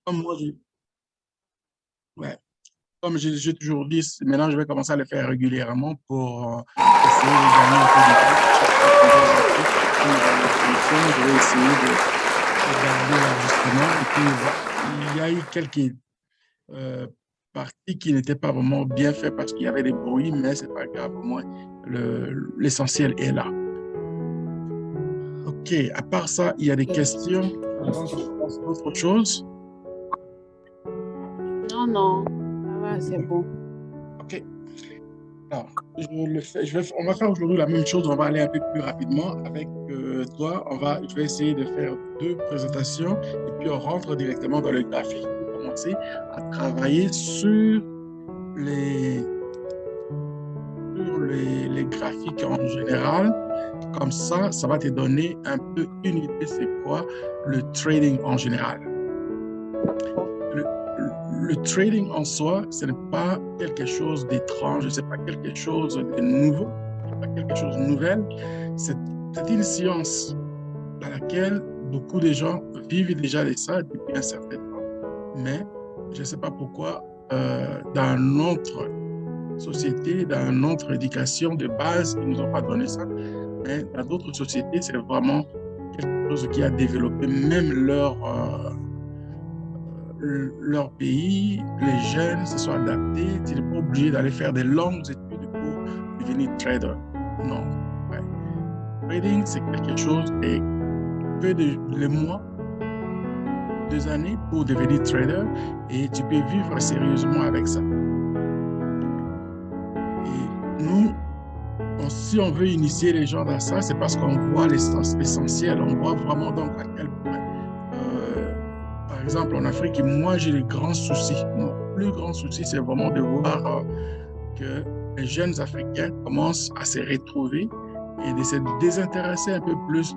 comme moi, ouais, comme j'ai toujours dit, maintenant je vais commencer à le faire régulièrement pour essayer de gagner un peu de temps. Chaque fois qu'on va rentrer une nouvelle information, je vais essayer de garder l'enregistrement. Et puis, il y a eu quelques euh, parties qui n'étaient pas vraiment bien faites parce qu'il y avait des bruits, mais c'est pas grave, au moins l'essentiel est là. OK, à part ça, il y a des questions avant que je passe à autre chose. Non, non, ça va, c'est bon. OK. Alors, on va faire aujourd'hui la même chose, on va aller un peu plus rapidement avec toi. Je vais essayer de faire deux présentations et puis on rentre directement dans le graphique pour commencer à travailler les, les graphiques en général. Comme ça va te donner un peu une idée c'est quoi le trading en général. Le, le trading en soi, ce n'est pas quelque chose d'étrange, ce n'est pas quelque chose de nouveau, ce n'est pas quelque chose de nouvel. C'est une science dans laquelle beaucoup de gens vivent déjà de ça depuis un certain temps. Mais je ne sais pas pourquoi, dans notre société, dans notre éducation de base, ils ne nous ont pas donné ça. Mais dans d'autres sociétés, c'est vraiment quelque chose qui a développé même leur pays, les jeunes se sont adaptés. Tu n'es pas obligé d'aller faire des longues études pour devenir trader. Non. Ouais. Trading, c'est quelque chose et peu de mois, 2 années pour devenir trader et tu peux vivre sérieusement avec ça. Et nous, si on veut initier les gens dans ça, c'est parce qu'on voit l'essentiel, on voit vraiment donc à quel point par exemple, en Afrique, moi, j'ai des grands soucis. Mon plus grand souci, c'est vraiment de voir que les jeunes Africains commencent à se retrouver et de se désintéresser un peu plus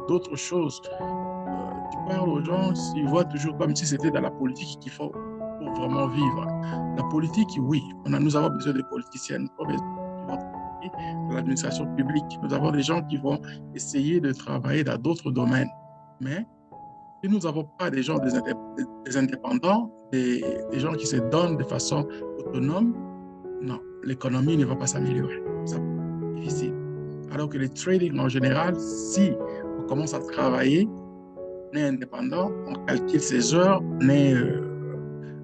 d'autres choses. Tu parles aux gens, ils voient toujours comme si c'était dans la politique qu'il faut pour vraiment vivre. La politique, oui, nous avons besoin de politiciens, nous avons besoin de l'administration publique. Nous avons des gens qui vont essayer de travailler dans d'autres domaines. Mais si nous n'avons pas des gens, des indépendants, des gens qui se donnent de façon autonome, non, l'économie ne va pas s'améliorer. C'est difficile. Alors que le trading en général, si on commence à travailler, on est indépendant, on calcule ses heures, on est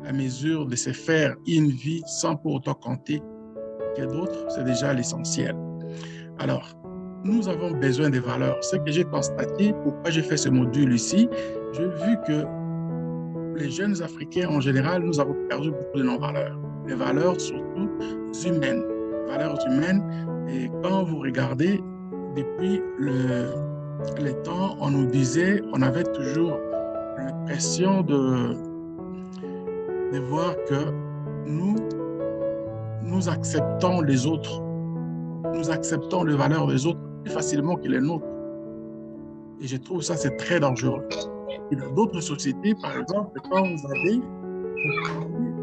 à mesure de se faire une vie sans pour autant compter que d'autres, c'est déjà l'essentiel. Alors, nous avons besoin des valeurs. Ce que j'ai constaté, pourquoi j'ai fait ce module ici, j'ai vu que les jeunes Africains en général, nous avons perdu beaucoup de nos valeurs. Les valeurs surtout humaines. Valeurs humaines. Et quand vous regardez, depuis les temps, on nous disait, on avait toujours l'impression de voir que nous acceptons les autres. Nous acceptons les valeurs des autres plus facilement que les nôtres. Et je trouve ça, c'est très dangereux. Et dans d'autres sociétés, par exemple, quand vous avez,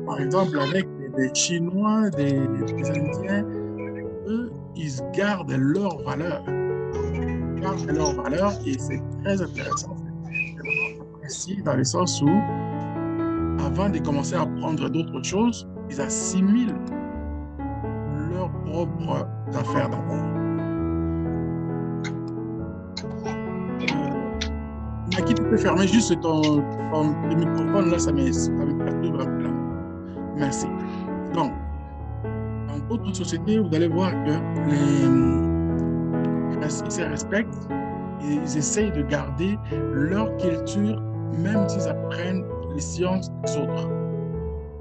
par exemple, avec des Chinois, des Indiens, eux, ils gardent leurs valeurs. Ils gardent leurs valeurs et c'est très intéressant. C'est vraiment apprécié dans le sens où, avant de commencer à apprendre d'autres choses, ils assimilent leurs propres affaires d'abord. Naki, tu peux fermer juste ton microphone, là, ça me perturbe un peu là. Merci. Donc, dans d'autres sociétés, vous allez voir que ils se respectent et ils essayent de garder leur culture, même s'ils apprennent les sciences des autres.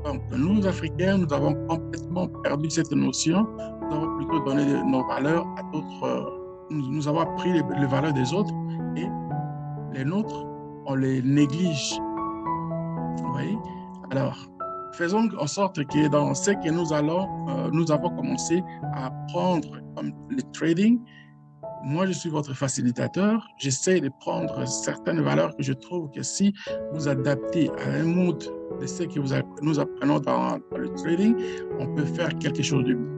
Donc, nous, Africains, nous avons complètement perdu cette notion. Nous avons plutôt donné nos valeurs à d'autres. Nous avons appris les valeurs des autres et les nôtres, on les néglige. Vous voyez? Alors, faisons en sorte que dans ce que nous avons commencé à apprendre comme le trading, moi, je suis votre facilitateur. J'essaie de prendre certaines valeurs que je trouve que si vous adaptez à un mood de ce que nous apprenons dans le trading, on peut faire quelque chose de mieux.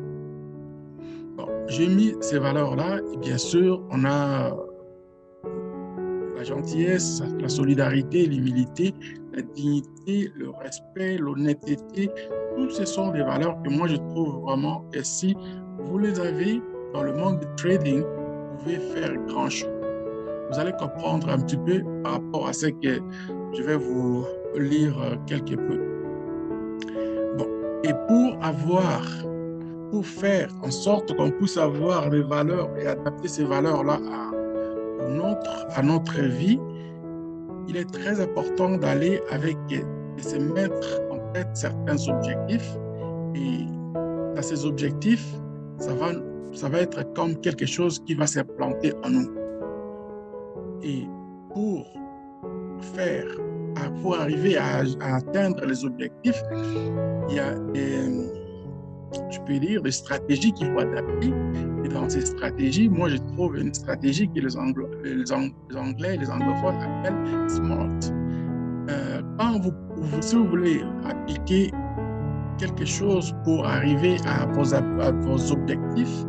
Bon, j'ai mis ces valeurs-là et bien sûr, on a La gentillesse, la solidarité, l'humilité, la dignité, le respect, l'honnêteté, tous ce sont des valeurs que moi je trouve vraiment que si vous les avez dans le monde du trading, vous pouvez faire grand chose. Vous allez comprendre un petit peu par rapport à ce que je vais vous lire quelque peu. Bon, et pour faire en sorte qu'on puisse avoir des valeurs et adapter ces valeurs-là à notre vie, il est très important d'aller de se mettre en tête certains objectifs. Et dans ces objectifs, ça va être comme quelque chose qui va s'implanter en nous. Et pour arriver à atteindre les objectifs, il y a des stratégies qu'il faut adapter. Et dans ces stratégies, moi, je trouve une stratégie que les Anglais, les anglophones appellent SMART. Si vous voulez appliquer quelque chose pour arriver à vos objectifs,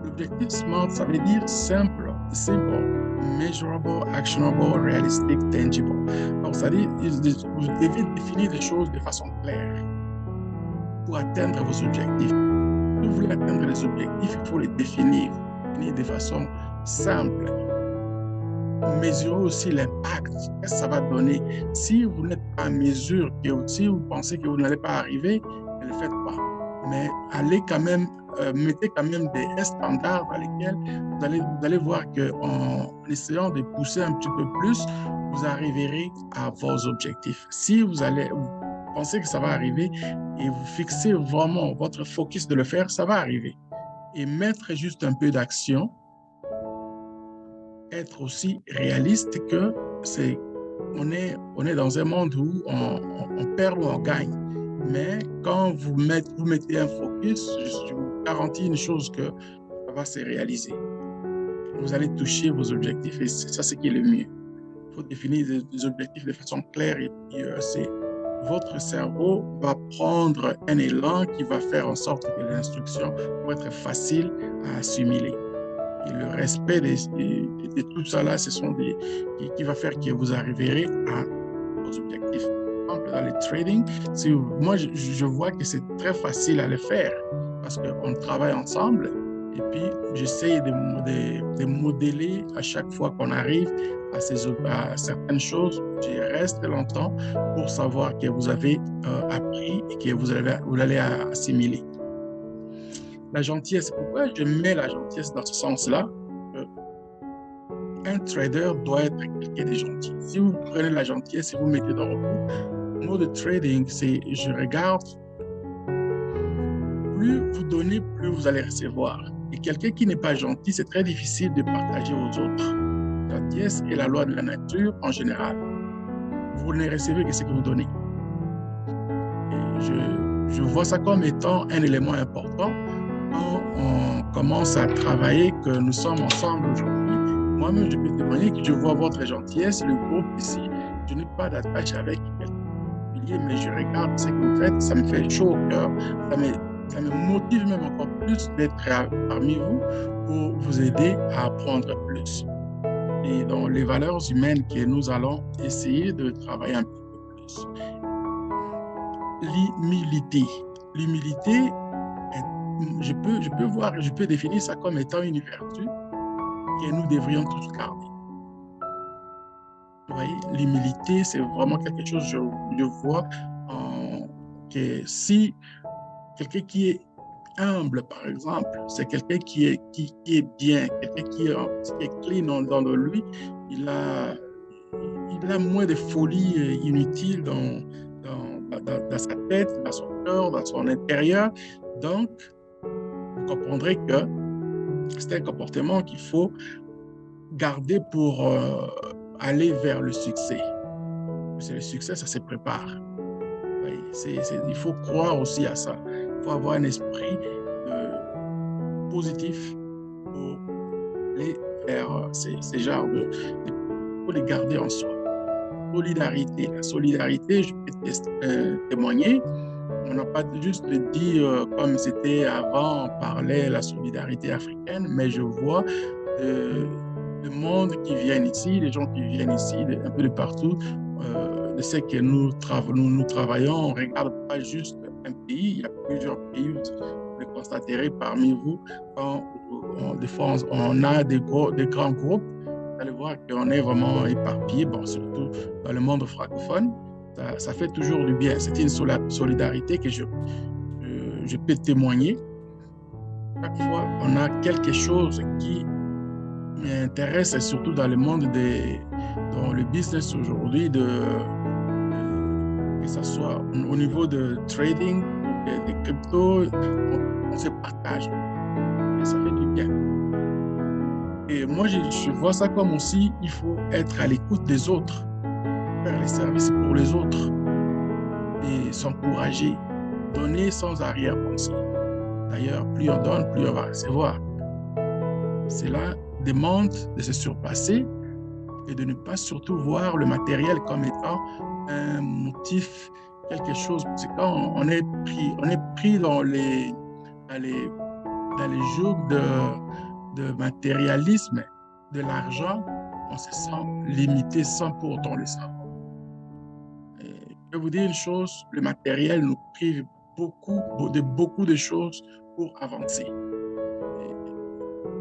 l'objectif SMART, ça veut dire simple, measurable, actionable, realistic, tangible. Donc, ça veut dire vous devez définir les choses de façon claire pour atteindre vos objectifs. Si vous voulez atteindre les objectifs, il faut les définir de façon simple. Mesurer aussi l'impact, qu'est-ce que ça va donner. Si vous n'êtes pas en mesure, si vous pensez que vous n'allez pas arriver, ne le faites pas. Mais allez quand même, mettez quand même des standards dans lesquels vous allez voir qu'en essayant de pousser un petit peu plus, vous arriverez à vos objectifs. Si vous pensez que ça va arriver et vous fixez vraiment votre focus de le faire, ça va arriver. Et mettre juste un peu d'action, être aussi réaliste que on est dans un monde où on perd ou on gagne. Mais quand vous mettez un focus, je vous garantis une chose, que ça va se réaliser. Vous allez toucher vos objectifs et c'est ça ce qui est le mieux. Il faut définir des objectifs de façon claire et puis votre cerveau va prendre un élan qui va faire en sorte que l'instruction va être facile à assimiler. Et le respect de tout ça là, ce sont qui va faire que vous arriverez à vos objectifs. Par exemple, dans le trading, moi je vois que c'est très facile à le faire parce qu'on travaille ensemble et puis j'essaie de modeler à chaque fois qu'on arrive à certaines choses. Je reste longtemps pour savoir que vous avez appris et que vous allez assimiler. La gentillesse, pourquoi je mets la gentillesse dans ce sens-là? Un trader doit être quelqu'un de gentil. Si vous prenez la gentillesse et vous mettez dans le mot de trading, c'est je regarde, plus vous donnez, plus vous allez recevoir. Et quelqu'un qui n'est pas gentil, c'est très difficile de partager aux autres. La gentillesse est la loi de la nature en général. Vous ne recevez que ce que vous donnez. Et je vois ça comme étant un élément important. Quand on commence à travailler, que nous sommes ensemble aujourd'hui, moi-même, je peux témoigner que je vois votre gentillesse, le groupe ici. Je n'ai pas d'attache avec quelqu'un, mais je regarde ce que vous faites, ça me fait chaud au cœur, ça me motive même encore plus d'être parmi vous pour vous aider à apprendre plus. Et dans les valeurs humaines que nous allons essayer de travailler un peu plus. L'humilité. L'humilité, je peux définir ça comme étant une vertu que nous devrions tous garder. Vous voyez, l'humilité, c'est vraiment quelque chose, je vois que si quelqu'un qui est humble, par exemple, c'est quelqu'un qui est bien, quelqu'un qui est clean dans lui, il a moins de folie inutile dans sa tête, dans son cœur, dans son intérieur. Donc, vous comprendrez que c'est un comportement qu'il faut garder pour aller vers le succès. Le succès, ça se prépare. Oui, il faut croire aussi à ça. Il faut avoir un esprit positif pour les faire ces genres pour les garder en soi. Solidarité. La solidarité, je peux témoigner. On n'a pas juste dit, comme c'était avant, on parlait de la solidarité africaine, mais je vois le monde qui viennent ici, les gens qui viennent ici, un peu de partout, de ce que nous travaillons, on ne regarde pas juste un pays, il y a plusieurs pays, vous le constaterez parmi vous, quand des fois on a des grands groupes, vous allez voir qu'on est vraiment éparpillé, bon, surtout dans le monde francophone, ça fait toujours du bien. C'est une solidarité que je peux témoigner. Chaque fois, on a quelque chose qui m'intéresse, surtout dans le monde dans le business aujourd'hui, que ce soit au niveau de trading, des cryptos, on se partage. Et ça fait du bien. Et moi, je vois ça comme aussi, il faut être à l'écoute des autres, faire les services pour les autres et s'encourager, donner sans arrière-pensée. D'ailleurs, plus on donne, plus on va recevoir. Cela demande de se surpasser et de ne pas surtout voir le matériel comme étant un motif, quelque chose. Parce que quand on est pris dans les jougs de matérialisme, de l'argent, on se sent limité sans pour autant le savoir. Et je vais vous dire une chose, le matériel nous prive beaucoup de choses pour avancer.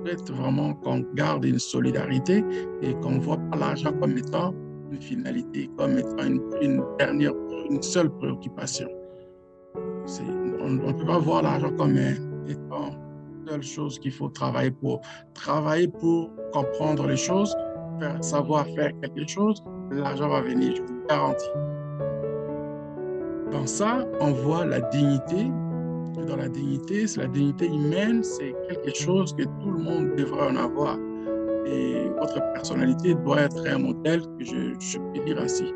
Peut-être vraiment qu'on garde une solidarité et qu'on ne voit pas l'argent comme étant une finalité, comme étant une seule préoccupation. On ne peut pas voir l'argent comme étant une seule chose qu'il faut travailler pour. Travailler pour comprendre les choses, savoir faire quelque chose, l'argent va venir, je vous garantis. Dans ça, on voit la dignité. Dans la dignité humaine, c'est quelque chose que tout le monde devrait en avoir. Et votre personnalité doit être un modèle que je peux dire ainsi.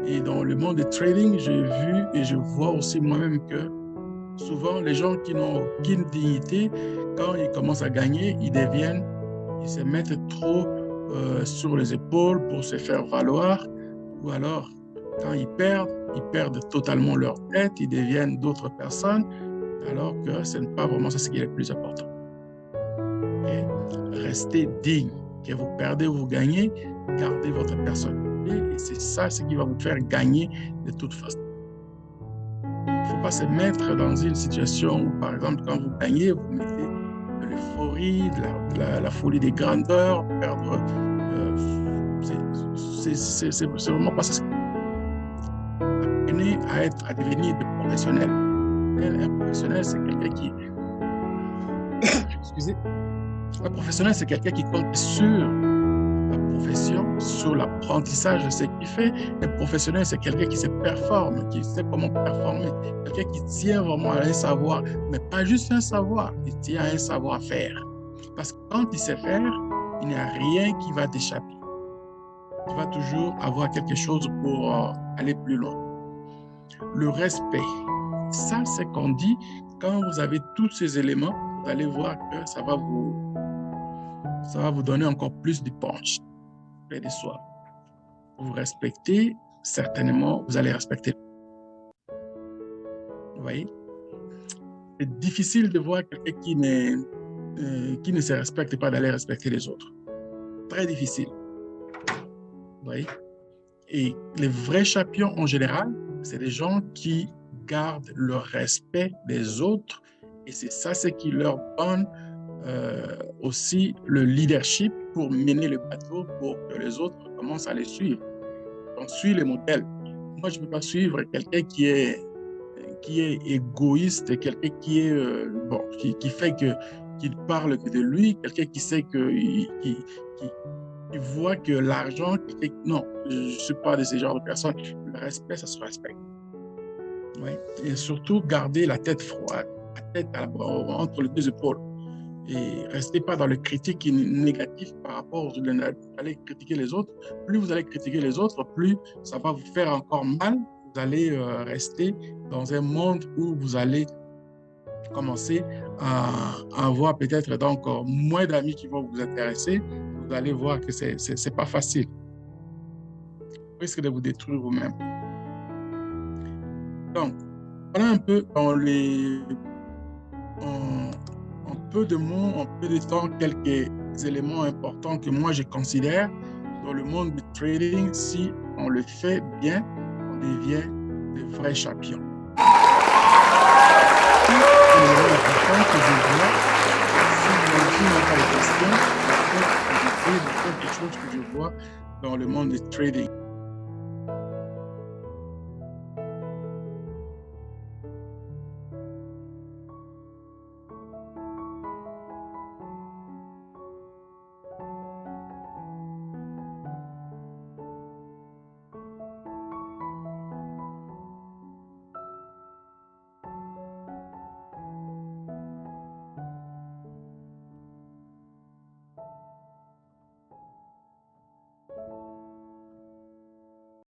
Et dans le monde du trading, j'ai vu et je vois aussi moi-même que souvent, les gens qui n'ont aucune dignité, quand ils commencent à gagner, ils se mettent trop sur les épaules pour se faire valoir, ou alors, quand ils perdent totalement leur tête, ils deviennent d'autres personnes, alors que ce n'est pas vraiment ça ce qui est le plus important. Okay? Restez digne, que vous perdez ou vous gagnez, gardez votre personnalité, et c'est ça ce qui va vous faire gagner de toute façon. Il ne faut pas se mettre dans une situation où, par exemple, quand vous gagnez, vous mettez de l'euphorie, de la folie des grandeurs, perdre. C'est vraiment pas ça. Apprenez à devenir des professionnels. Un professionnel, c'est quelqu'un qui. Excusez. Un professionnel, c'est quelqu'un qui compte sur la profession, sur l'apprentissage de ce qu'il fait. Un professionnel, c'est quelqu'un qui se performe, qui sait comment performer, quelqu'un qui tient vraiment à un savoir, mais pas juste un savoir, il tient à un savoir-faire. Parce que quand il sait faire, il n'y a rien qui va t'échapper. Tu vas toujours avoir quelque chose pour aller plus loin. Le respect, ça c'est qu'on dit, quand vous avez tous ces éléments, vous allez voir que ça va vous donner encore plus de punch près de soi. Vous respectez, certainement, vous allez respecter. Vous voyez? C'est difficile de voir quelqu'un qui ne se respecte pas d'aller respecter les autres. Très difficile. Vous voyez? Et les vrais champions en général, c'est des gens qui gardent le respect des autres et c'est ça ce qui leur donne aussi le leadership pour mener le bateau pour que les autres commencent à les suivre. On suit les modèles. Moi, je ne peux pas suivre quelqu'un qui est égoïste, quelqu'un qui est qui fait qu'il parle que de lui, quelqu'un qui sait qui voit que l'argent, non, je ne suis pas de ce genre de personne. Le respect, ça se respecte. Ouais. Et surtout, garder la tête froide, la tête entre les deux épaules. Et restez pas dans le critique négatif par rapport aux allez critiquer les autres. Plus vous allez critiquer les autres, plus ça va vous faire encore mal. Vous allez rester dans un monde où vous allez commencer à avoir peut-être donc moins d'amis qui vont vous intéresser. Vous allez voir que c'est pas facile. Vous risquez de vous détruire vous-même. Donc, voilà un peu dans en peu de mots, en peu de temps, quelques éléments importants que moi je considère dans le monde du trading. Si on le fait bien, on devient de vrais champions. C'est l'élément important que je vois. Si vous n'avez pas de questions, c'est quelque chose que je vois dans le monde du trading.